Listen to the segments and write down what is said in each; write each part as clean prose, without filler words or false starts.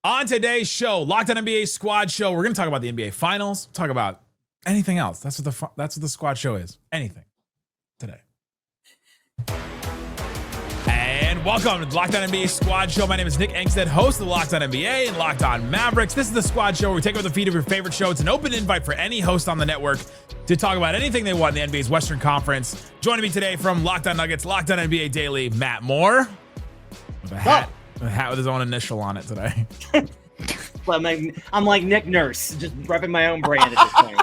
On today's show, Locked On NBA Squad Show, we're going to talk about the NBA Finals, talk about anything else. That's what the squad show is. Anything today. And welcome to the Locked On NBA Squad Show. My name is Nick Angstadt, host of the Locked On NBA and Locked On Mavericks. This is the Squad Show where we take over the feed of your favorite show. It's an open invite for any host on the network to talk about anything they want in the NBA's Western Conference. Joining me today from Locked On Nuggets, Locked On NBA Daily, Matt Moore. With a hat. A hat with his own initial on it today. Well, I'm like Nick Nurse, just repping my own brand at this point.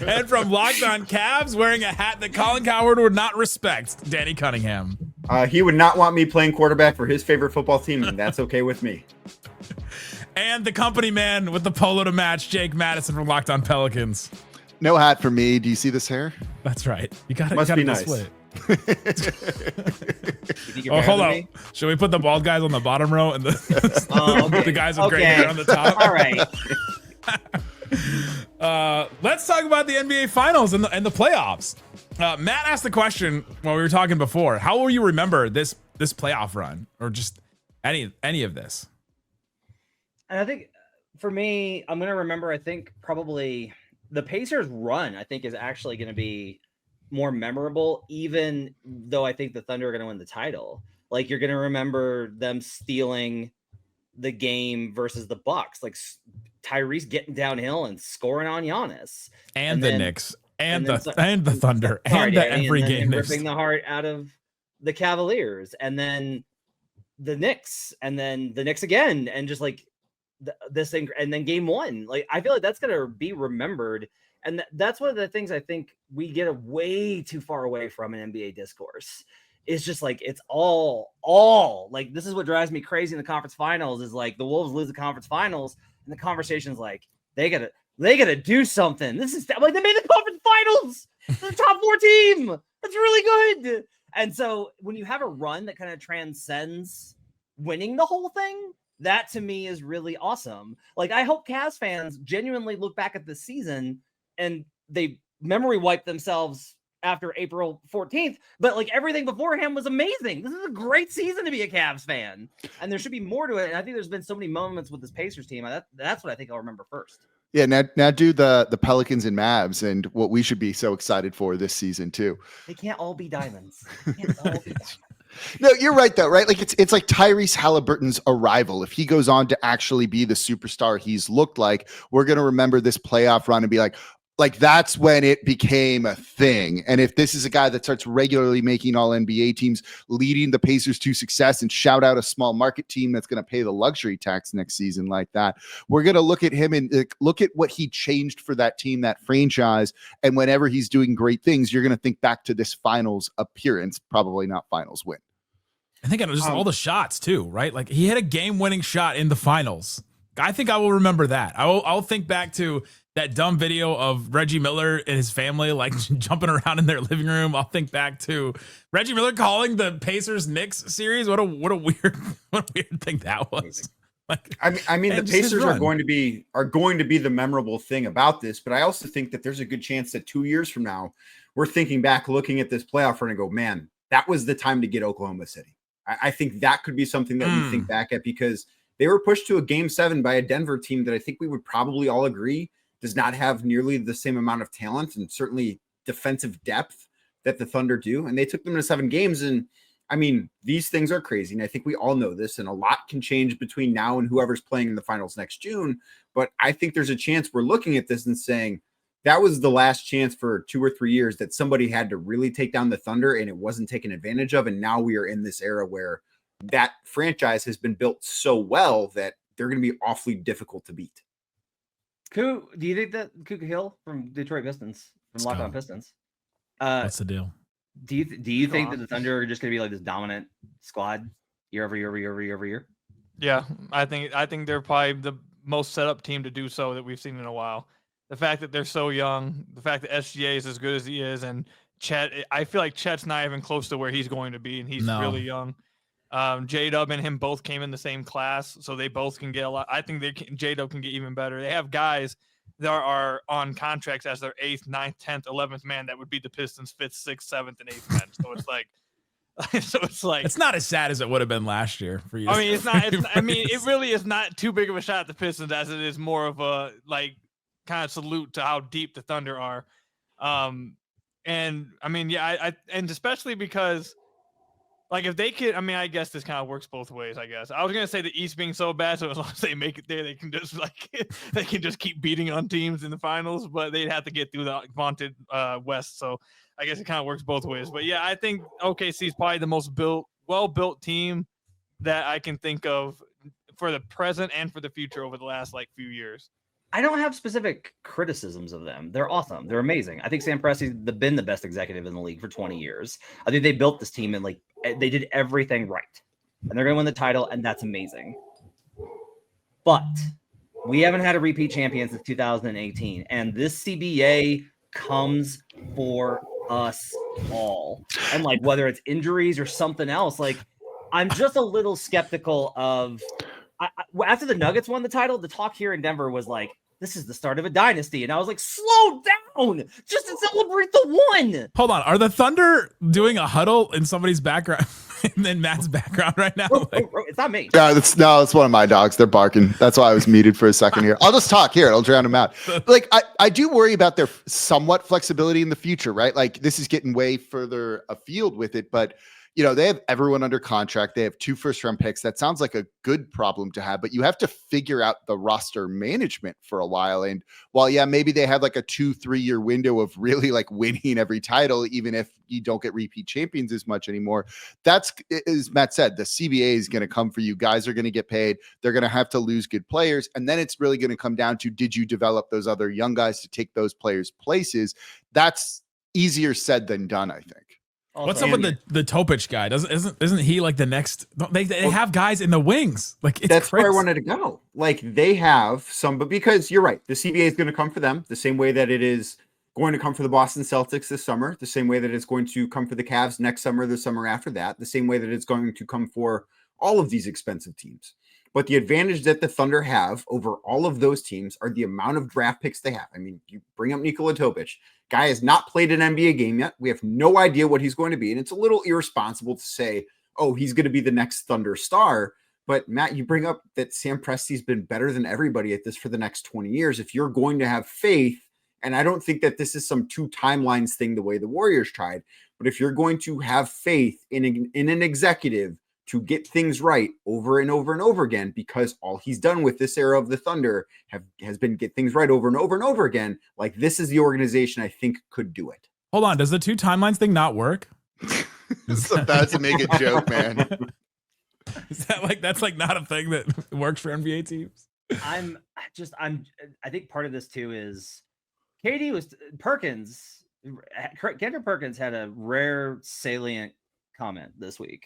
And from Locked On Cavs, wearing a hat that Colin Cowherd would not respect, Danny Cunningham. He would not want me playing quarterback for his favorite football team, and that's okay with me. And the company man with the polo to match, Jake Madison from Locked On Pelicans. No hat for me. Do you see this hair? That's right. You got it. Must be display nice. it. Oh, hold on. Should we put the bald guys on the bottom row and the guys with gray hair on the top? All right. Let's talk about the NBA Finals and the playoffs. Matt asked the question while we were talking before. How will you remember this playoff run, or just any of this? And I think for me, I'm gonna remember. I think probably the Pacers' run. I think is actually going to be more memorable, even though I think the Thunder are going to win the title. Like, you're going to remember them stealing the game versus the Bucks, like Tyrese getting downhill and scoring on Giannis, and the then, Knicks and the Thunder and the every game ripping the heart out of the Cavaliers, and then the Knicks, and then the Knicks again, and just like this thing, and then game one. Like, I feel like that's going to be remembered. And that's one of the things I think we get way too far away from in NBA discourse. It's just like, it's all like, this is what drives me crazy in the conference finals is like the Wolves lose the conference finals and the conversation's like, they gotta do something. This is like, they made the conference finals. They're the top 4 team. That's really good. And so when you have a run that kind of transcends winning the whole thing, that to me is really awesome. Like, I hope Cavs fans genuinely look back at this season and they memory wipe themselves after April 14th, but like everything beforehand was amazing. This is a great season to be a Cavs fan, and there should be more to it. And I think there's been so many moments with this Pacers team. That's what I think I'll remember first. Yeah, now do the Pelicans and Mavs and what we should be so excited for this season too. They can't all be diamonds. They can't all be diamonds. No, you're right though, right? Like it's like Tyrese Haliburton's arrival. If he goes on to actually be the superstar he's looked like, we're gonna remember this playoff run and be like that's when it became a thing. And if this is a guy that starts regularly making all NBA teams, leading the Pacers to success, and shout out a small market team that's going to pay the luxury tax next season like that, we're going to look at him and look at what he changed for that team, that franchise. And whenever he's doing great things, you're going to think back to this finals appearance, probably not finals win. I think it was just all the shots too, right? Like, he had a game-winning shot in the finals. I think I will remember that. I'll think back to that dumb video of Reggie Miller and his family like jumping around in their living room. I'll think back to Reggie Miller calling the Pacers Knicks series. What a weird thing that was. Like, I mean, the Pacers are going to be the memorable thing about this, but I also think that there's a good chance that 2 years from now, we're thinking back, looking at this playoff run and go, man, that was the time to get Oklahoma City. I think that could be something that we think back at, because they were pushed to a game 7 by a Denver team that I think we would probably all agree does not have nearly the same amount of talent and certainly defensive depth that the Thunder do. And they took them to 7 games. And I mean, these things are crazy. And I think we all know this, and a lot can change between now and whoever's playing in the finals next June. But I think there's a chance we're looking at this and saying that was the last chance for 2 or 3 years that somebody had to really take down the Thunder and it wasn't taken advantage of. And now we are in this era where that franchise has been built so well that they're going to be awfully difficult to beat. Do you think that Kuka Hill from Detroit Pistons, from Locked On Pistons? What's the deal? Do you think that the Thunder are just going to be like this dominant squad year over year? Yeah, I think they're probably the most set up team to do so that we've seen in a while. The fact that they're so young, the fact that SGA is as good as he is, and Chet, I feel like Chet's not even close to where he's going to be, and he's really young. J-Dub and him both came in the same class, so they both can get a lot. I think J-Dub can get even better. They have guys that are on contracts as their 8th, 9th, 10th, 11th man that would be the Pistons' 5th, 6th, 7th, and 8th men. So it's like, So it's like, it's not as sad as it would have been last year for you. I mean, it's not. I mean, it really is not too big of a shot at the Pistons as it is more of a like kind of salute to how deep the Thunder are. And I mean, yeah, and especially because like if they could, I mean, I guess this kind of works both ways. I guess I was gonna say the East being so bad, so as long as they make it there, they can just like they can just keep beating on teams in the finals, but they'd have to get through the vaunted West. So I guess it kind of works both ways. But yeah, I think OKC is probably the most well-built team that I can think of for the present and for the future over the last like few years. I don't have specific criticisms of them. They're awesome. They're amazing. I think Sam Presti's been the best executive in the league for 20 years. I think they built this team and like they did everything right. And they're going to win the title, and that's amazing. But we haven't had a repeat champion since 2018, and this CBA comes for us all. And like whether it's injuries or something else, like I'm just a little skeptical of after the Nuggets won the title, the talk here in Denver was like, this is the start of a dynasty. And I was like, slow down just to celebrate the one. Hold on. Are the Thunder doing a huddle in somebody's background and then Matt's background right now? It's not me. Yeah, it's one of my dogs. They're barking. That's why I was muted for a second here. I'll just talk here. I'll drown them out. Like I do worry about their somewhat flexibility in the future, right? Like this is getting way further afield with it, but you know, they have everyone under contract. They have 2 first-round picks. That sounds like a good problem to have, but you have to figure out the roster management for a while. And while, yeah, maybe they have like a 2-3 year window of really like winning every title, even if you don't get repeat champions as much anymore. That's, as Matt said, the CBA is going to come for you. Guys are going to get paid. They're going to have to lose good players. And then it's really going to come down to, did you develop those other young guys to take those players' places? That's easier said than done, I think. Also, what's up with the Topic guy? Isn't he like the next? They have guys in the wings. Like that's crazy. where I wanted to go. Like they have some, but because you're right, the CBA is going to come for them the same way that it is going to come for the Boston Celtics this summer, the same way that it's going to come for the Cavs next summer, the summer after that, the same way that it's going to come for all of these expensive teams. But the advantage that the Thunder have over all of those teams are the amount of draft picks they have. I mean, you bring up Nikola Topic. Guy has not played an NBA game yet. We have no idea what he's going to be. And it's a little irresponsible to say, oh, he's going to be the next Thunder star. But Matt, you bring up that Sam Presti's been better than everybody at this for the next 20 years. If you're going to have faith, and I don't think that this is some 2 timelines thing the way the Warriors tried, but if you're going to have faith in an executive to get things right over and over and over again, because all he's done with this era of the Thunder has been get things right over and over and over again. Like this is the organization I think could do it. Hold on. Does the 2 timelines thing not work? So that's to make a joke, man. Is that like, that's like not a thing that works for NBA teams? I think part of this too is Kendrick Perkins had a rare salient comment this week.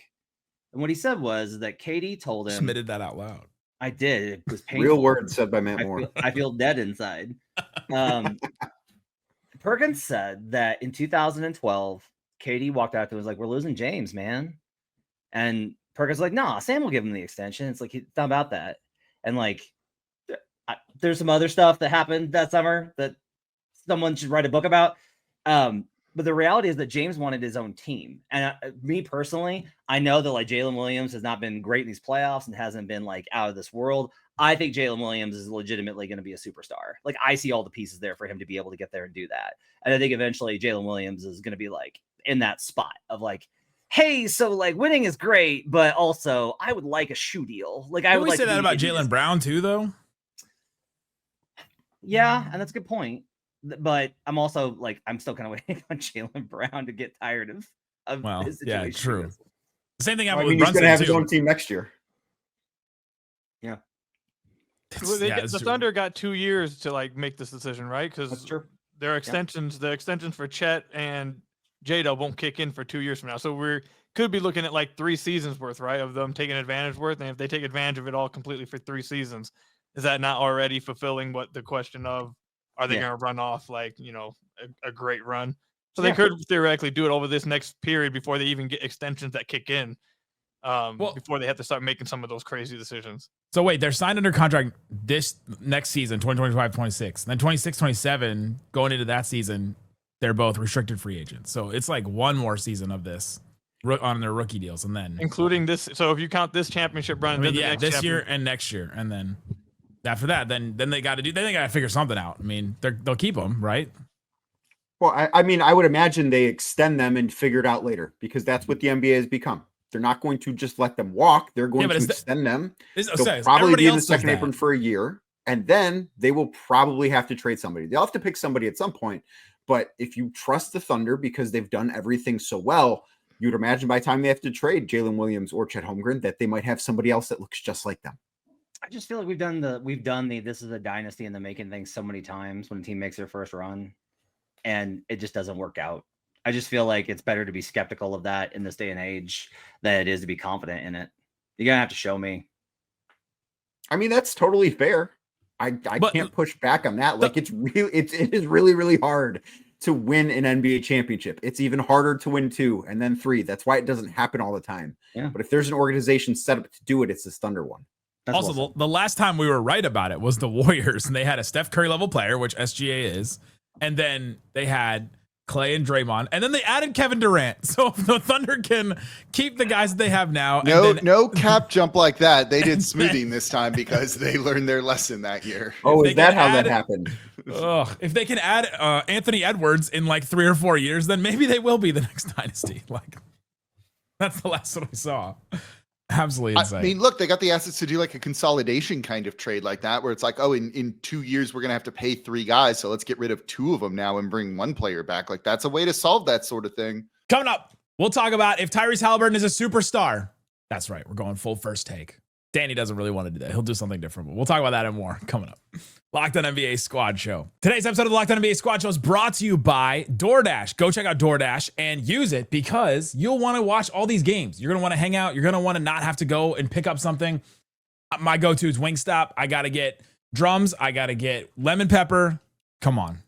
And what he said was that Katie told him. Submitted that out loud. I did. It was painful. Real words said by Matt Moore. I feel dead inside. Perkins said that in 2012, Katie walked out and was like, "We're losing James, man." And Perkins was like, "Nah, Sam will give him the extension." It's like, it's not about that. And like, there's some other stuff that happened that summer that someone should write a book about. But the reality is that James wanted his own team. And me personally, I know that like Jalen Williams has not been great in these playoffs and hasn't been like out of this world. I think Jalen Williams is legitimately going to be a superstar. Like I see all the pieces there for him to be able to get there and do that. And I think eventually Jalen Williams is going to be like in that spot of like, hey, so like winning is great, but also I would like a shoe deal. Like I would like say that about Jaylen Brown too, though. Yeah, and that's a good point. But I'm also like, I'm still kind of waiting on Jaylen Brown to get tired of his situation. Yeah, true. The same thing happened with Brunson. He's going to have his own team next year. Yeah. The Thunder got 2 years to like make this decision, right? Because their extensions, the extensions for Chet and J-Dub won't kick in for 2 years from now. So we could be looking at like 3 seasons worth, right, of them taking advantage worth. And if they take advantage of it all completely for 3 seasons, is that not already fulfilling what the question of, are they going to run off like, you know, a great run? So they could theoretically do it over this next period before they even get extensions that kick in, before they have to start making some of those crazy decisions. So wait, they're signed under contract this next season, 2025-26. Then 26-27, going into that season, they're both restricted free agents. So it's like one more season of this on their rookie deals, and then including this. So if you count this championship run, then the next this year and next year, and then after that, then they got to figure something out. I mean, they'll keep them, right? Well, I mean, I would imagine they extend them and figure it out later because that's what the NBA has become. They're not going to just let them walk. They're going to extend them. They'll probably be in the second apron for a year, and then they will probably have to trade somebody. They'll have to pick somebody at some point. But if you trust the Thunder because they've done everything so well, you'd imagine by the time they have to trade Jalen Williams or Chet Holmgren that they might have somebody else that looks just like them. I just feel like we've done the this is a dynasty and the making things so many times when a team makes their first run, and it just doesn't work out. I just feel like it's better to be skeptical of that in this day and age than it is to be confident in it. You're gonna have to show me. I mean, that's totally fair. I can't push back on that. Like it is really, really hard to win an NBA championship. It's even harder to win 2 and then 3. That's why it doesn't happen all the time. Yeah. But if there's an organization set up to do it, it's the Thunder one. That's also, awesome. the last time we were right about it was the Warriors, and they had a Steph Curry level player, which SGA is, and then they had Clay and Draymond, and then they added Kevin Durant. So if the Thunder can keep the guys that they have now, no cap jump like that. They did smoothing this time because they learned their lesson that year. Oh, is that how that happened? If they can add Anthony Edwards in like 3 or 4 years, then maybe they will be the next dynasty. Like that's the last one we saw. Absolutely insane. I mean, look, they got the assets to do like a consolidation kind of trade like that, where it's like, oh, in 2 years, we're going to have to pay 3 guys. So let's get rid of 2 of them now and bring 1 player back. Like that's a way to solve that sort of thing. Coming up, we'll talk about if Tyrese Haliburton is a superstar. That's right. We're going full first take. Danny doesn't really want to do that. He'll do something different. But we'll talk about that and more coming up. Locked On NBA Squad Show. Today's episode of the Locked On NBA Squad Show is brought to you by DoorDash. Go check out DoorDash and use it because you'll want to watch all these games. You're going to want to hang out. You're going to want to not have to go and pick up something. My go-to is Wingstop. I got to get drums. I got to get lemon pepper. Come on.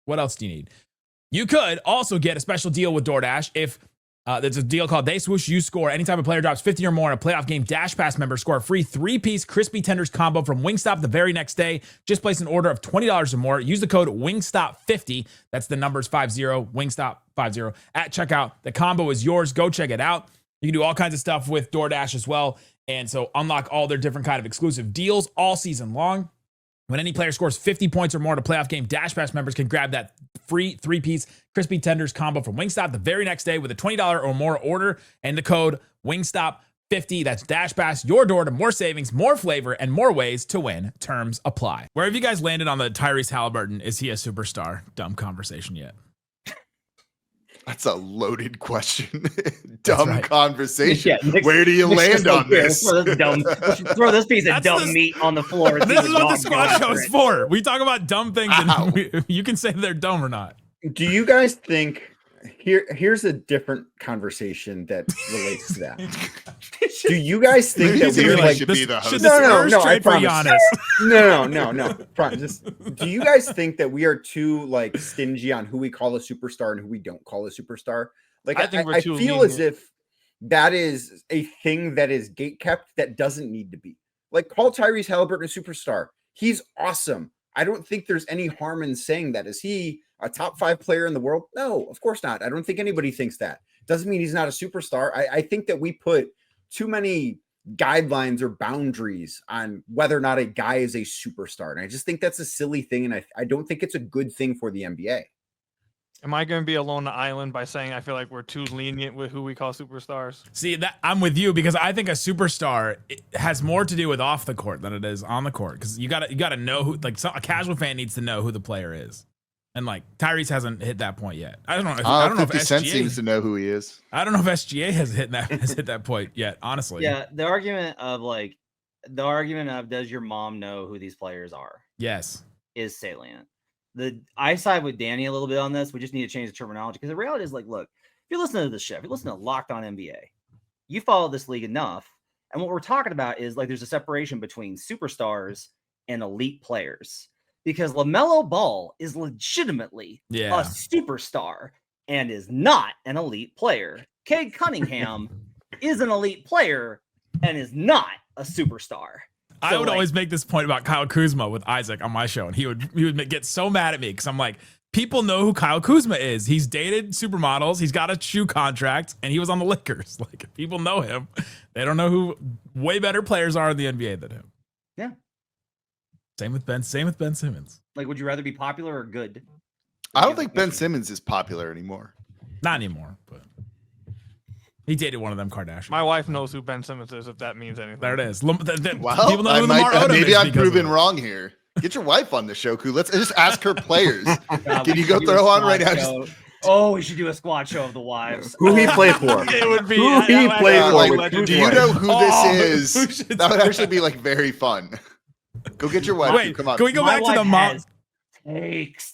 What else do you need? You could also get a special deal with DoorDash if there's a deal called They Swoosh, You Score. Anytime a player drops 50 or more in a playoff game, Dash Pass members score a free 3-piece crispy tenders combo from Wingstop the very next day. Just place an order of $20 or more. Use the code WINGSTOP50. That's the numbers 50, Wingstop50 at checkout. The combo is yours. Go check it out. You can do all kinds of stuff with DoorDash as well. And so unlock all their different kind of exclusive deals all season long. When any player scores 50 points or more in a playoff game, Dash Pass members can grab that free 3-piece crispy tenders combo from Wingstop the very next day with a $20 or more order and the code WINGSTOP50. That's Dash Pass, your door to more savings, more flavor, and more ways to win. Terms apply. Where have you guys landed on the Tyrese Haliburton, is he a superstar? Dumb conversation yet? That's a loaded question. Dumb conversation. Yeah, where do you land on this? Throw this piece of dumb meat on the floor. This is what the Squad Show is for. We talk about dumb things, and you can say they're dumb or not. Do you guys think here's a different conversation that relates to that? Do you guys think that we're like should be the host? No, I for promise. Giannis? No. Just do you guys think that we are too like stingy on who we call a superstar and who we don't call a superstar? Like I think we're too feel lenient. as if that is a thing that is gatekept that doesn't need to be. Like call Tyrese Haliburton a superstar. He's awesome. I don't think there's any harm in saying that. Is he a top 5 player in the world? No, of course not. I don't think anybody thinks that. Doesn't mean he's not a superstar. I think that we put too many guidelines or boundaries on whether or not a guy is a superstar. And I just think that's a silly thing. And I don't think it's a good thing for the NBA. Am I going to be alone on the island by saying I feel like we're too lenient with who we call superstars? See, that I'm with you because I think a superstar has more to do with off the court than it is on the court. Because you gotta know who, like, a casual fan needs to know who the player is, and like Tyrese hasn't hit that point yet. I don't know. I don't know if 50 Cent SGA seems to know who he is. I don't know if SGA has hit that point yet. Honestly, Yeah, the argument of does your mom know who these players are yes, is salient. I side with Danny a little bit on this. We just need to change the terminology because the reality is like, look, if you're listening to this show, if you listen to Locked On NBA, you follow this league enough. And what we're talking about is like there's a separation between superstars and elite players because LaMelo Ball is legitimately a superstar and is not an elite player. Cade Cunningham is an elite player and is not a superstar. I So, would like, always make this point about Kyle Kuzma with Isaac on my show, and he would get so mad at me because I'm like, people know who Kyle Kuzma is. He's dated supermodels. He's got a shoe contract, and he was on the Lakers. Like, if people know him, they don't know who way better players are in the NBA than him. Yeah. Same with Ben Simmons. Like, would you rather be popular or good? I don't think Ben Simmons is popular anymore. Not anymore, but he dated one of them Kardashians. My wife knows who Ben Simmons is, if that means anything. There it is. Well, people know who Lamar Odom maybe is I'm because proven of it. wrong here. Get your wife on the show, Koo. Let's just ask her players. God, Can we you go should do a throw on squad right now? show. Oh, we should do a squad show of the wives. Who he played for? It would be. Who he played for? like, with do Kuzma. you know who Oh, this who is? should That would say actually be like very fun. Go get your wife. Wait, Come on. can we go My back to the wife mom? has takes.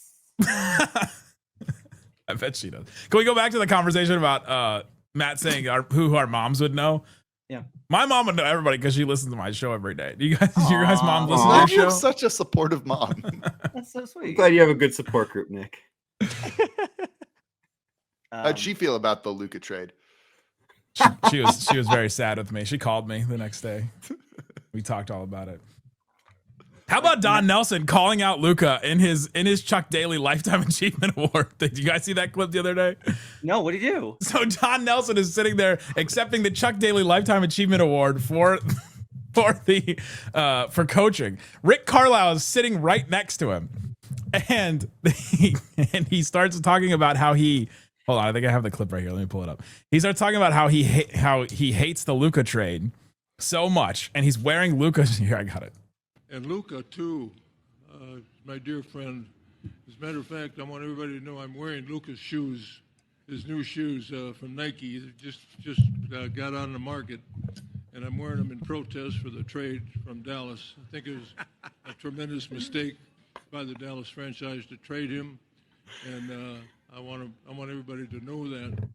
I bet she does. Can we go back to the conversation about Matt saying who our moms would know? Yeah. My mom would know everybody because she listens to my show every day. Do you guys, your guys' mom Aw. listen Why to do your you show? have such a supportive mom? That's so I'm sweet. glad you have a good support group, Nick. How'd she feel about the Luka trade? She was very sad with me. She called me the next day. We talked all about it. How about Don Nelson calling out Luka in his Chuck Daly Lifetime Achievement Award? Did you guys see that clip the other day? No, what did he do? So Don Nelson is sitting there accepting the Chuck Daly Lifetime Achievement Award for coaching. Rick Carlisle is sitting right next to him, and he starts talking about how he. Hold on, I think I have the clip right here. Let me pull it up. He starts talking about how he hates the Luka trade so much, and he's wearing Luka. Here, I got it. And Luka, too, my dear friend. As a matter of fact, I want everybody to know I'm wearing Luka's shoes, his new shoes from Nike. They just got on the market, and I'm wearing them in protest for the trade from Dallas. I think it was a tremendous mistake by the Dallas franchise to trade him, and I want everybody to know that.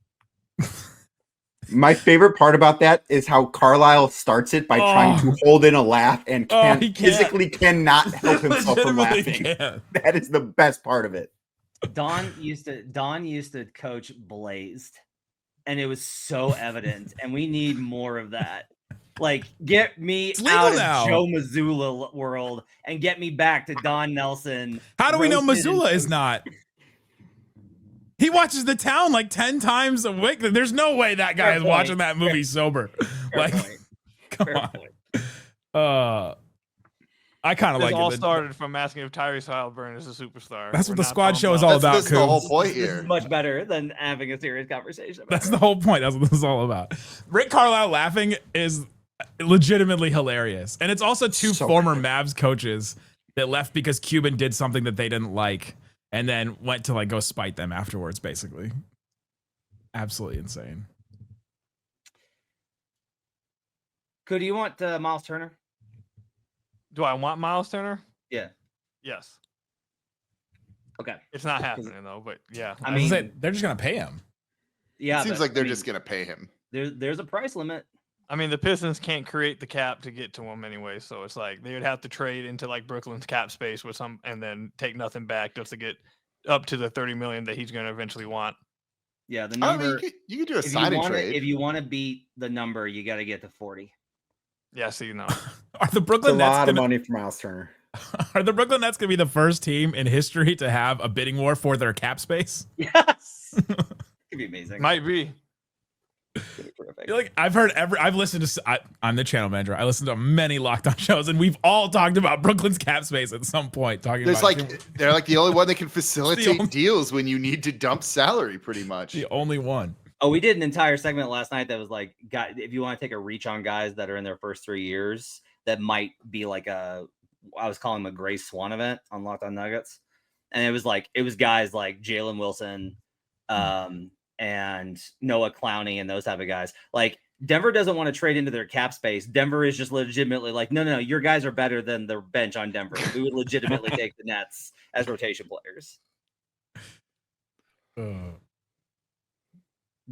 My favorite part about that is how Carlisle starts it by trying to hold in a laugh and physically cannot help himself from laughing. Can't. That is the best part of it. Don used to coach Blazed, and it was so evident. And we need more of that. Like, get me out now. of Joe Mazzulla world and get me back to Don Nelson. How do we know roasted Missoula and- is not? He watches The Town like 10 times a week. There's no way that guy Fair is point. watching that movie sober. Fair Like, point. come Fair on. point. I kind of This like all it. started from asking if Tyrese Haliburton is a superstar. That's what We're the not squad talking show is about- all about, That's the Coons. whole point This is here. much better than having a serious conversation. About That's it. the whole point. That's what this is all about. Rick Carlisle laughing is legitimately hilarious. And it's also two So former Mavs coaches that left because Cuban did something that they didn't like and then went to like go spite them afterwards, basically. Absolutely insane. Could you want Miles Turner? Do I want Miles Turner? Yeah. Yes. Okay. It's not happening though, but yeah. I I was mean, gonna say, they're just going to pay him. yeah. Seems but, like they're I mean, just gonna pay him. there's a price limit. I mean, the Pistons can't create the cap to get to him anyway, so it's like they would have to trade into like Brooklyn's cap space with some, and then take nothing back just to get up to the 30 million that he's going to eventually want. Yeah, the I mean, number. you could do a If sign and trade. you want to beat the number, you got to get to 40. Yeah, see, no. Are the It's a Brooklyn Nets lot of gonna, money for Miles Turner. are the Brooklyn Nets going to be the first team in history to have a bidding war for their cap space? Yes. Could be amazing. Might be. Could be terrific. Like I've listened to, I'm the channel manager. I listen to many Locked On shows, and we've all talked about Brooklyn's cap space at some point. Talking There's about like they're like the only one that can facilitate only- deals when you need to dump salary, pretty much. the only one. Oh, we did an entire segment last night that was like, if you want to take a reach on guys that are in their first 3 years, that might be like I was calling them a Gray Swan event on Locked On Nuggets. And it was guys like Jalen Wilson, and Noah Clowney and those type of guys. Like, Denver doesn't want to trade into their cap space. Denver is just legitimately like, no, your guys are better than the bench on Denver. We would legitimately take the Nets as rotation players.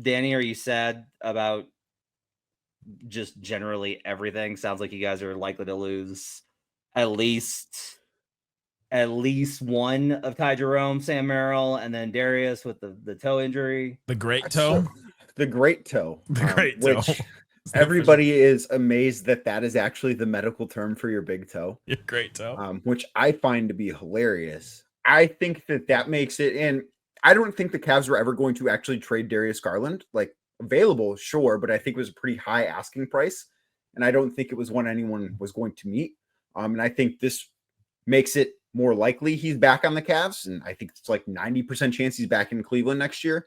Danny, are you sad about just generally everything? Sounds like you guys are likely to lose at least one of Ty Jerome, Sam Merrill, and then Darius with the toe injury. The great toe. The great toe. The great toe. Which everybody is amazed that is actually the medical term for your big toe. Your great toe. Which I find to be hilarious. I think that makes it, and I don't think the Cavs were ever going to actually trade Darius Garland. Like, available, sure, but I think it was a pretty high asking price, and I don't think it was one anyone was going to meet. And I think this makes it more likely he's back on the Cavs, and I think it's like 90% chance he's back in Cleveland next year.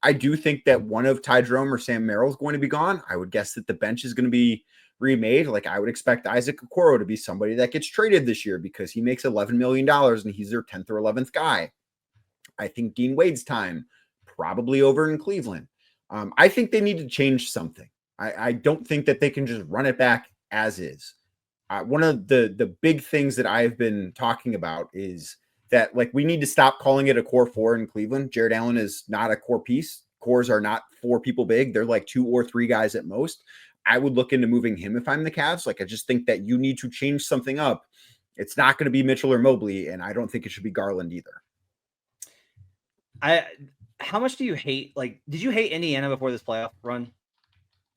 I do think that one of Ty Jerome or Sam Merrill is going to be gone. I would guess that the bench is going to be remade. Like, I would expect Isaac Okoro to be somebody that gets traded this year because he makes $11 million and he's their 10th or 11th guy. I think Dean Wade's time probably over in Cleveland. I think they need to change something. I don't think that they can just run it back as is. One of the big things that I've been talking about is that, like, we need to stop calling it a core four in Cleveland. Jared Allen is not a core piece. Cores are not 4 people big. They're like 2 or 3 guys at most. I would look into moving him if I'm the Cavs. Like, I just think that you need to change something up. It's not going to be Mitchell or Mobley, and I don't think it should be Garland either. How much do you hate? Like, did you hate Indiana before this playoff run?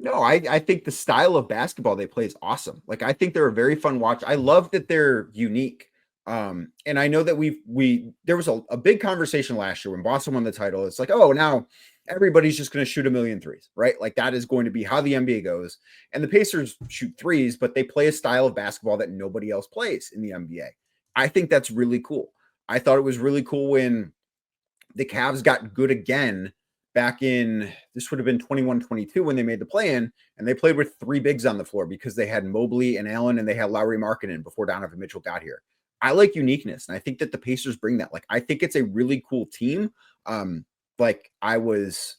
No, I think the style of basketball they play is awesome. Like, I think they're a very fun watch. I love that they're unique. And I know that there was a big conversation last year when Boston won the title. It's like, oh, now everybody's just going to shoot 1,000,000 threes, right? Like, that is going to be how the NBA goes. And the Pacers shoot threes, but they play a style of basketball that nobody else plays in the NBA. I think that's really cool. I thought it was really cool when the Cavs got good again back in, this would have been 21-22 when they made the play-in, and they played with 3 bigs on the floor because they had Mobley and Allen and they had Lauri Markkanen before Donovan Mitchell got here. I like uniqueness, and I think that the Pacers bring that. Like, I think it's a really cool team. Like, I was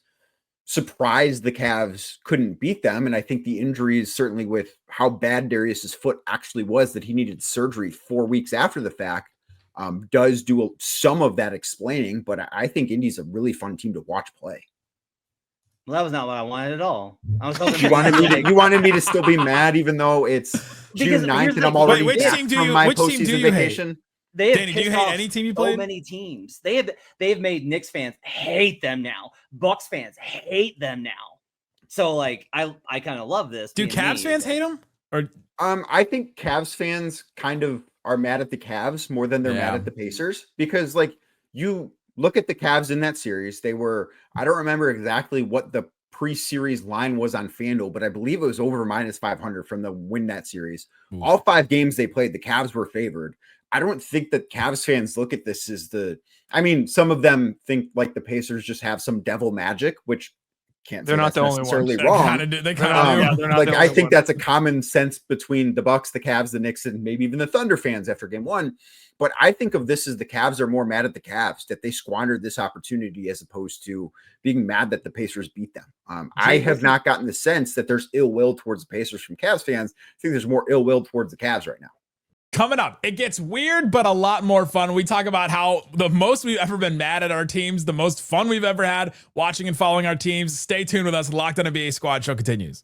surprised the Cavs couldn't beat them, and I think the injuries, certainly with how bad Darius's foot actually was, that he needed surgery 4 weeks after the fact, does do some of that explaining. But I think Indy's a really fun team to watch play. Well, that was not what I wanted at all. I was hoping you wanted me to still be mad, even though it's June 9th and I'm already back from my postseason vacation. Danny, do you hate any team you played? So many teams. They have made Knicks fans hate them now. Bucks fans hate them now. So, like, I kind of love this. Do Cavs fans hate them? Or I think Cavs fans kind of are mad at the Cavs more than they're mad at the Pacers, because, like, you look at the Cavs in that series. They were, I don't remember exactly what the pre-series line was on FanDuel, but I believe it was over -500 from the win that series. Ooh. All 5 games they played, the Cavs were favored. I don't think that Cavs fans look at this as I mean, some of them think like the Pacers just have some devil magic, which can't say that's necessarily wrong. Like, I think that's a common sense between the Bucks, the Cavs, the Knicks, and maybe even the Thunder fans after game 1. But I think of this as the Cavs are more mad at the Cavs that they squandered this opportunity, as opposed to being mad that the Pacers beat them. I have not gotten the sense that there's ill will towards the Pacers from Cavs fans. I think there's more ill will towards the Cavs right now. Coming up, it gets weird, but a lot more fun. We talk about how the most we've ever been mad at our teams, the most fun we've ever had watching and following our teams. Stay tuned with us. Locked On NBA Squad Show continues.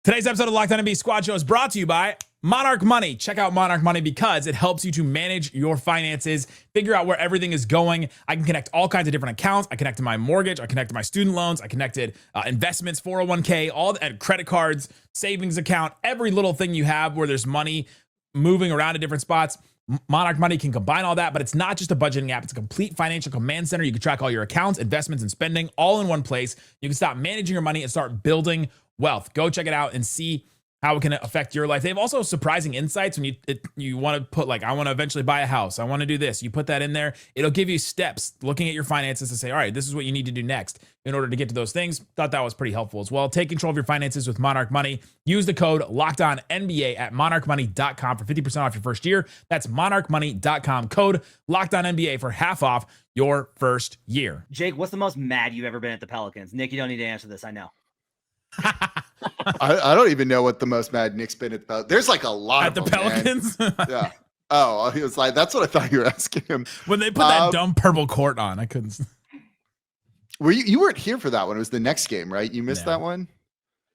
Today's episode of Locked On NBA Squad Show is brought to you by Monarch Money. Check out Monarch Money because it helps you to manage your finances, figure out where everything is going. I can connect all kinds of different accounts. I connected my mortgage. I connected my student loans. I connected investments, 401k, and credit cards, savings account, every little thing you have where there's money moving around in different spots. Monarch Money can combine all that, but it's not just a budgeting app. It's a complete financial command center. You can track all your accounts, investments, and spending all in one place. You can stop managing your money and start building wealth. Go check it out and see how it can affect your life. They have also surprising insights when you want to put, like, I want to eventually buy a house. I want to do this. You put that in there. It'll give you steps looking at your finances to say, all right, this is what you need to do next in order to get to those things. Thought that was pretty helpful as well. Take control of your finances with Monarch Money. Use the code LOCKEDONNBA at monarchmoney.com for 50% off your first year. That's monarchmoney.com. Code LOCKEDONNBA for half off your first year. Jake, what's the most mad you've ever been at the Pelicans? Nick, you don't need to answer this. I know. I don't even know what the most mad Nick's been at. There's like a lot at of the Pelicans. Yeah. Oh, he was like, that's what I thought you were asking him. When they put that dumb purple court on, I couldn't. Were you weren't here for that one? It was the next game, right? You missed that one.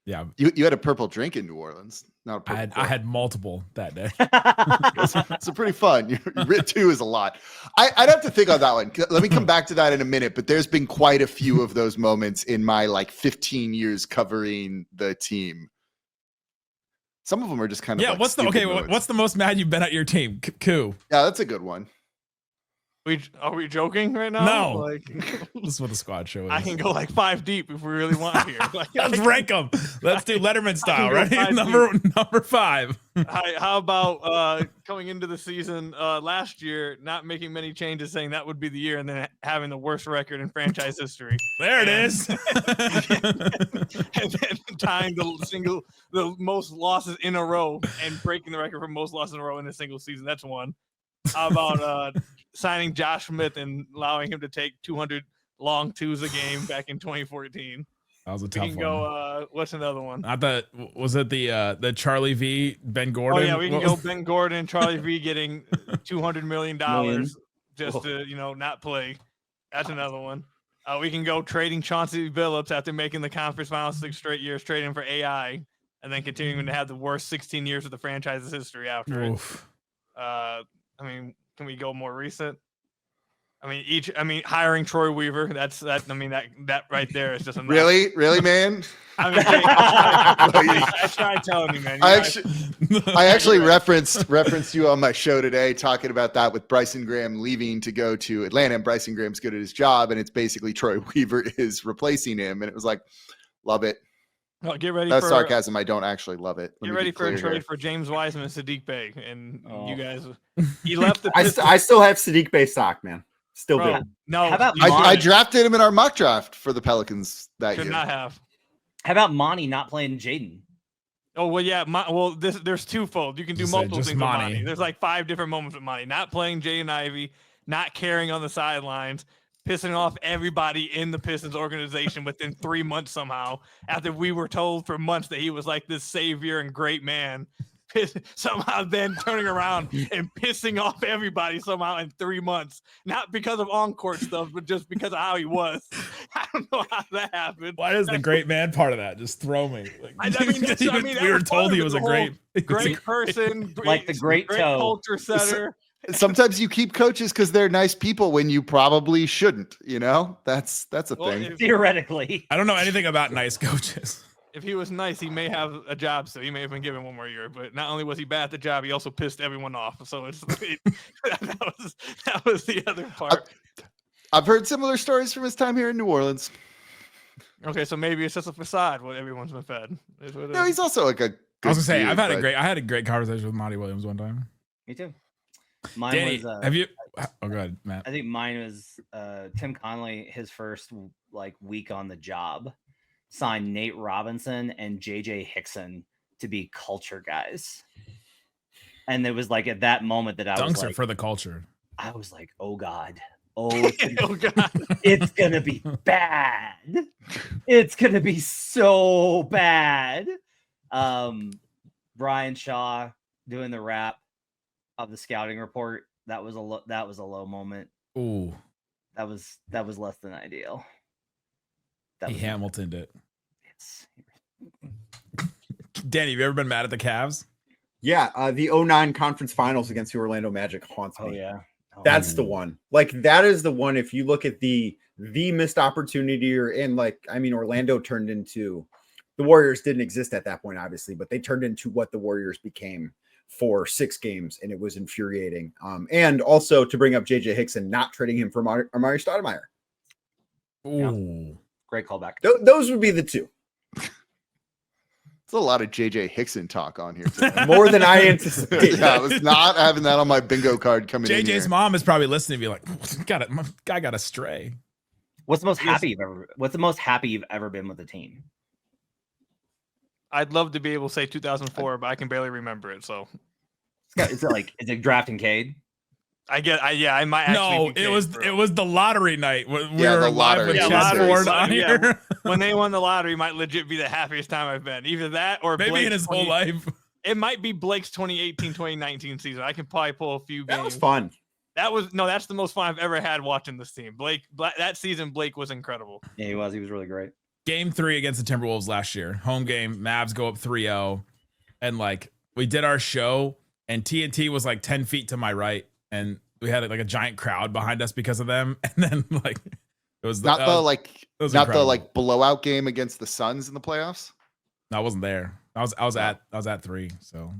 Yeah. You had a purple drink in New Orleans. Not a purple. I had multiple that day. It's a pretty fun. 2 is a lot. I'd have to think on that one. Let me come back to that in a minute. But there's been quite a few of those moments in my 15 years covering the team. Some of them are just kind of what's the most mad you've been at your team? Koo. Yeah, that's a good one. Are we joking right now? No. Like, This is what the squad show is. I can go like 5 deep if we really want here. Like, Let's rank them. Let's do Letterman style. go Ready? 5 Number 5. How about coming into the season last year, not making many changes, saying that would be the year, and then having the worst record in franchise history. There it is. And then tying the most losses in a row and breaking the record for most losses in a row in a single season. That's one. How about signing Josh Smith and allowing him to take 200 long twos a game back in 2014? That was a We tough can one. go. What's another one? I thought, was it the Charlie V, Ben Gordon? Oh yeah, we can What go was- Ben Gordon and Charlie V getting $200 million just to not play. That's another one. We can go trading Chauncey Billups after making the conference finals 6 straight years, trading for AI, and then continuing to have the worst 16 years of the franchise's history after it. Oof. I mean, can we go more recent? I mean, hiring Troy Weaver. That right there is just enough. Really, man. I mean, I tried telling you, man. I actually referenced you on my show today talking about that with Bryson Graham leaving to go to Atlanta, and Bryson Graham's good at his job, and it's basically Troy Weaver is replacing him, and it was like, love it. Well, get ready That's for sarcasm. I don't actually love it. Let Get me ready be for a clear trade here. for James Wiseman and Sadiq Bey, and you guys. He left the. I still have Sadiq Bey stock, man. Still Bro, do. no, How about you I drafted him in our mock draft for the Pelicans that should year. not have. How about Monty not playing Jaden? Oh well, yeah. There's twofold. You can do Just say multiple just things with Monty. Monty. There's like 5 different moments with Monty. Not playing Jaden Ivey, not carrying on the sidelines, pissing off everybody in the Pistons organization within 3 months somehow. After we were told for months that he was like this savior and great man, somehow then turning around and pissing off everybody somehow in 3 months, not because of on-court stuff, but just because of how he was. I don't know how that happened. Why is the great man part of that? Just throw me. Like, that we were was part told of he it, was the a whole great person, Like the great toe. culture setter. Sometimes you keep coaches because they're nice people when you probably shouldn't. That's a Well, thing. Theoretically. I don't know anything about nice coaches. If he was nice, he may have a job, so he may have been given 1 more year. But not only was he bad at the job, he also pissed everyone off. So that was the other part. I've heard similar stories from his time here in New Orleans. Okay, so maybe it's just a facade. What everyone's been fed. Is what it No, is. he's also like a. Good I was gonna say dude, I had but- a great conversation with Monty Williams one time. Me too. Mine Danny, was. have you? Oh, go ahead, Matt. I think mine was Tim Connolly. His first week on the job, signed Nate Robinson and JJ Hickson to be culture guys. And it was like at that moment that I was Dunks are like, for the culture. I was like, oh God. Oh, Oh god. it's gonna be bad. It's gonna be so bad. Brian Shaw doing the wrap of the scouting report. That was a low moment. Ooh, That was less than ideal. he Hamiltoned it. Yes. Danny, have you ever been mad at the Cavs? Yeah, the 09 conference finals against the Orlando Magic haunts me. Oh yeah. That's the one. Like that is the one. If you look at the missed opportunity, Orlando turned into the Warriors didn't exist at that point, obviously, but they turned into what the Warriors became for 6 games, and it was infuriating. And also to bring up JJ Hickson, not trading him for Amari Stoudemire. Ooh, Great callback. Those would be the two. There's a lot of JJ Hickson talk on here today. More than I anticipated. Yeah, I was not having that on my bingo card coming in JJ's here. mom is probably listening to be like, my guy got a stray. What's the most happy you've ever been with a team? I'd love to be able to say 2004, but I can barely remember it. So Is it drafting Cade? I might actually. No, be it Cade, bro. was the lottery night. We Yeah, were the live lottery. with Yeah, Chad lottery. Ford on Yeah. here. When they won the lottery, might legit be the happiest time I've been. Either that or Maybe Blake's in his whole life. It might be Blake's 2018-2019 season. I can probably pull a few games. That was fun. That's the most fun I've ever had watching this team. That season, Blake was incredible. Yeah, he was. He was really great. Game 3 against the Timberwolves last year. Home game. Mavs go up 3-0. And we did our show, and TNT was 10 feet to my right. And we had a giant crowd behind us because of them. And then it was Not was the incredible. blowout game against the Suns in the playoffs. No, I wasn't there. I was at 3. So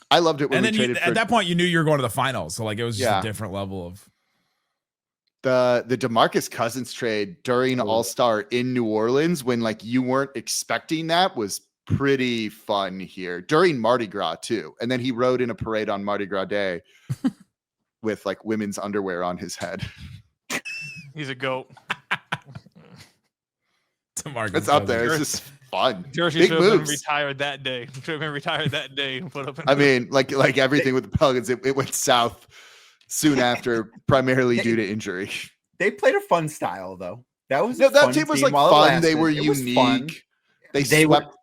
I loved it when and we then traded for at that point you knew you were going to the finals. So it was just Yeah. a different level of The DeMarcus Cousins trade during All-Star in New Orleans when like you weren't expecting that was pretty fun here during Mardi Gras too. And then he rode in a parade on Mardi Gras Day with like women's underwear on his head. He's a goat. It's up there. It's just fun. Jersey should have been retired that day. Should have been retired that day and put up. I mean, like everything with the Pelicans, it went south soon after, primarily due to injury. They played a fun style though. That team was like fun. They were unique. They swept.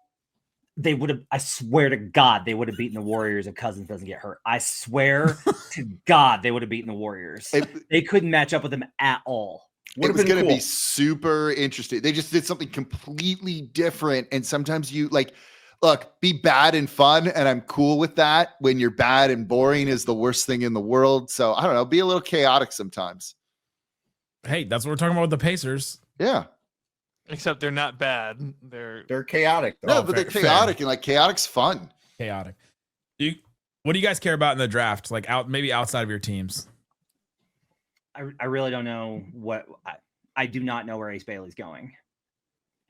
They would have. I swear to God, they would have beaten the Warriors if Cousins doesn't get hurt. I swear to God, they would have beaten the Warriors. They couldn't match up with them at all. It was going to be super interesting. They just did something completely different. And sometimes you like, look, be bad and fun. And I'm cool with that. When you're bad and boring is the worst thing in the world. So I don't know, be a little chaotic sometimes. Hey, that's what we're talking about with the Pacers. Yeah. Except they're not bad. They're chaotic. Though. No, but they're chaotic and like chaotic's fun. Chaotic. What do you guys care about in the draft? Like maybe outside of your teams? I really don't know what I do not know where Ace Bailey's going,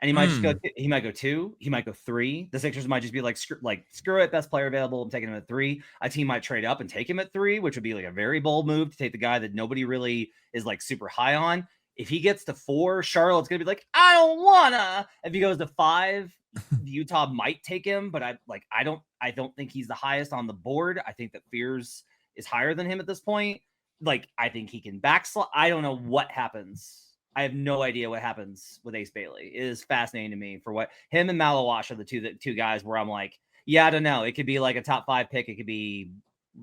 and he might just go. He might go 2. He might go 3. The Sixers might just be like screw it, best player available. I'm taking him at 3. A team might trade up and take him at 3, which would be like a very bold move to take the guy that nobody really is like super high on. If he gets to 4, Charlotte's gonna be like, I don't wanna. If he goes to 5, Utah might take him, but I don't think he's the highest on the board. I think that Fears is higher than him at this point. Like, I think he can backslide. I don't know what happens. I have no idea what happens with Ace Bailey. It is fascinating to me for what him and Malawash are the two guys where I'm like, yeah, I don't know. It could be like a top 5 pick. It could be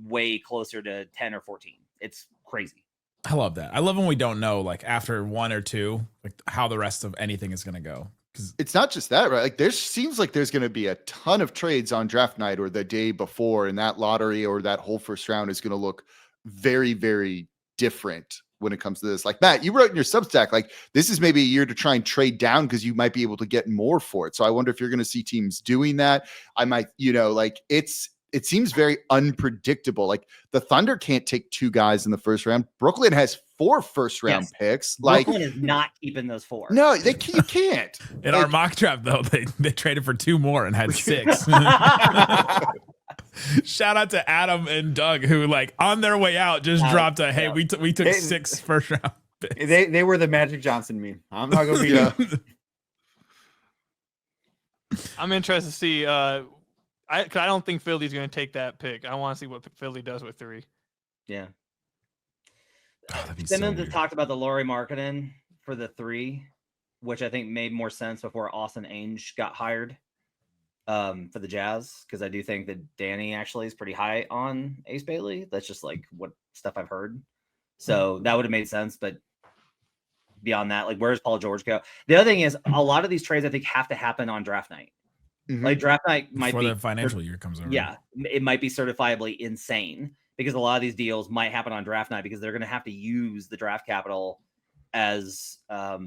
way closer to 10 or 14. It's crazy. I love that. I love when we don't know, like after 1 or 2, like how the rest of anything is going to go. Because it's not just that, right? Like there seems like there's going to be a ton of trades on draft night or the day before, and that lottery or that whole first round is going to look very, very different when it comes to this. Like Matt, you wrote in your Substack, like this is maybe a year to try and trade down because you might be able to get more for it. So I wonder if you're going to see teams doing that. I might, like it seems very unpredictable. Like the Thunder can't take 2 guys in the first round. Brooklyn has 4 first round picks. Brooklyn is not keeping those 4. No, you can't. In our mock draft though, they traded for 2 more and had 6. Shout out to Adam and Doug who like on their way out just dropped a hey, we took 6 first round picks. They were the Magic Johnson meme. I'm not gonna be I'm interested to see I don't think Philly's going to take that pick. I want to see what Philly does with 3. Yeah. Simmons has talked about the Lauri Markkanen for the 3, which I think made more sense before Austin Ainge got hired for the Jazz, because I do think that Danny actually is pretty high on Ace Bailey. That's just like what stuff I've heard. So that would have made sense, but beyond that, like where does Paul George go? The other thing is a lot of these trades I think have to happen on draft night. Mm-hmm. Like draft night might before be the financial year comes over. Yeah, it might be certifiably insane because a lot of these deals might happen on draft night because they're going to have to use the draft capital as I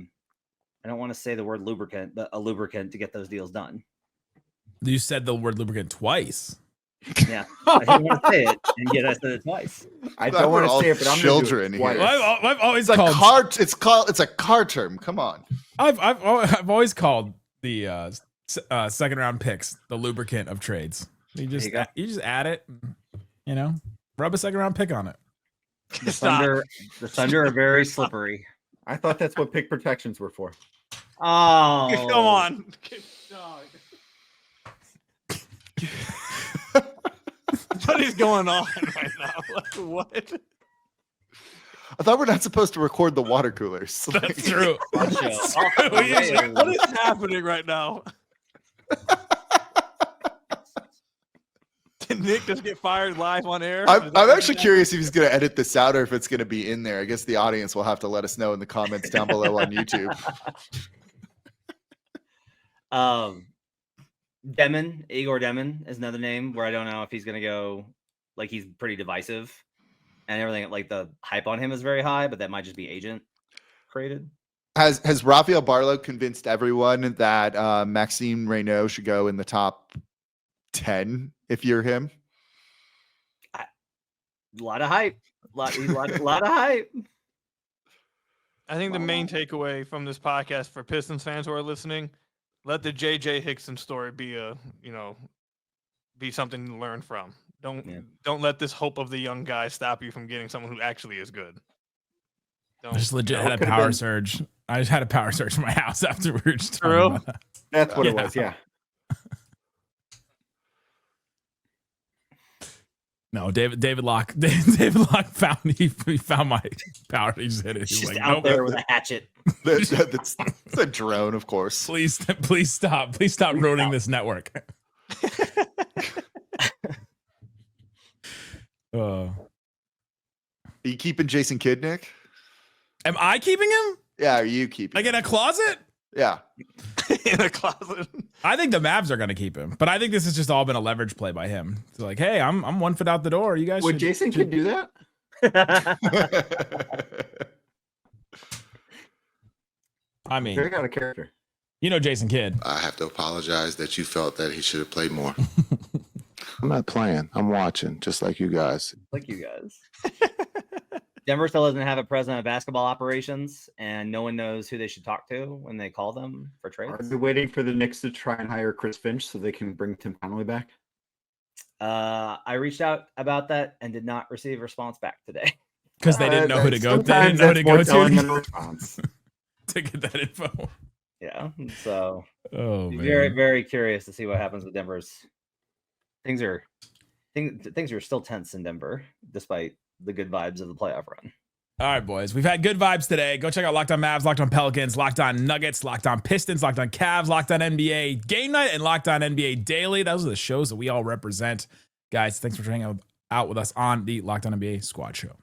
don't want to say the word lubricant, but a lubricant to get those deals done. You said the word lubricant twice. Yeah, I didn't want to say it, and yet I said it twice. I don't want to say it, but I'm children here. Well, I've always it's called it's a car term. Come on. I've always called the second round picks the lubricant of trades. You just add it, rub a second round pick on it. The Thunder are very slippery. I thought that's what pick protections were for. Oh, come on. What is going on right now? Like what? I thought we're not supposed to record the water coolers. That's true. What is happening right now? Did Nick just get fired live on air? I'm actually curious if he's going to edit this out or if it's going to be in there. I guess the audience will have to let us know in the comments down below on YouTube. Igor Demon is another name where I don't know if he's going to go. Like he's pretty divisive, and everything. Like the hype on him is very high, but that might just be agent created. Has Rafael Barlow convinced everyone that Maxime Reynaud should go in the top 10 if you're him? A lot of hype. A lot of hype. I think the main takeaway from this podcast for Pistons fans who are listening, let the JJ Hickson story be be something to learn from. Don't let this hope of the young guy stop you from getting someone who actually is good. I just legit had a power surge. I just had a power surge in my house afterwards. For real? That's what it was. Yeah. No, David Locke found he found my power. He just hit it. He's Just like, out there with a hatchet. That's a drone, of course. Please stop ruining this network. Are you keeping Jason Kidd, Nick? Am I keeping him? Yeah, are you keeping? Like in a closet? Yeah. In a closet. I think the Mavs are going to keep him, but I think this has just all been a leverage play by him. It's like, hey, I'm 1 foot out the door. You guys Would Jason Kidd do that? I mean, Very out of character. you know, Jason Kidd. I have to apologize that you felt that he should have played more. I'm not playing. I'm watching, just like you guys. Like you guys. Denver still doesn't have a president of basketball operations, and no one knows who they should talk to when they call them for trades. Are they waiting for the Knicks to try and hire Chris Finch so they can bring Tim Connolly back? I reached out about that and did not receive a response back today. Because they didn't know who to go. They Sometimes didn't know who to that's go more telling to than a response. to get that info. Yeah, so Oh man. very, very curious to see what happens with Denver's. Things are still tense in Denver, despite the good vibes of the playoff run. All right, boys. We've had good vibes today. Go check out Locked On Mavs, Locked On Pelicans, Locked On Nuggets, Locked On Pistons, Locked On Cavs, Locked On NBA Game Night, and Locked On NBA Daily. Those are the shows that we all represent. Guys, thanks for hanging out with us on the Locked On NBA Squad Show.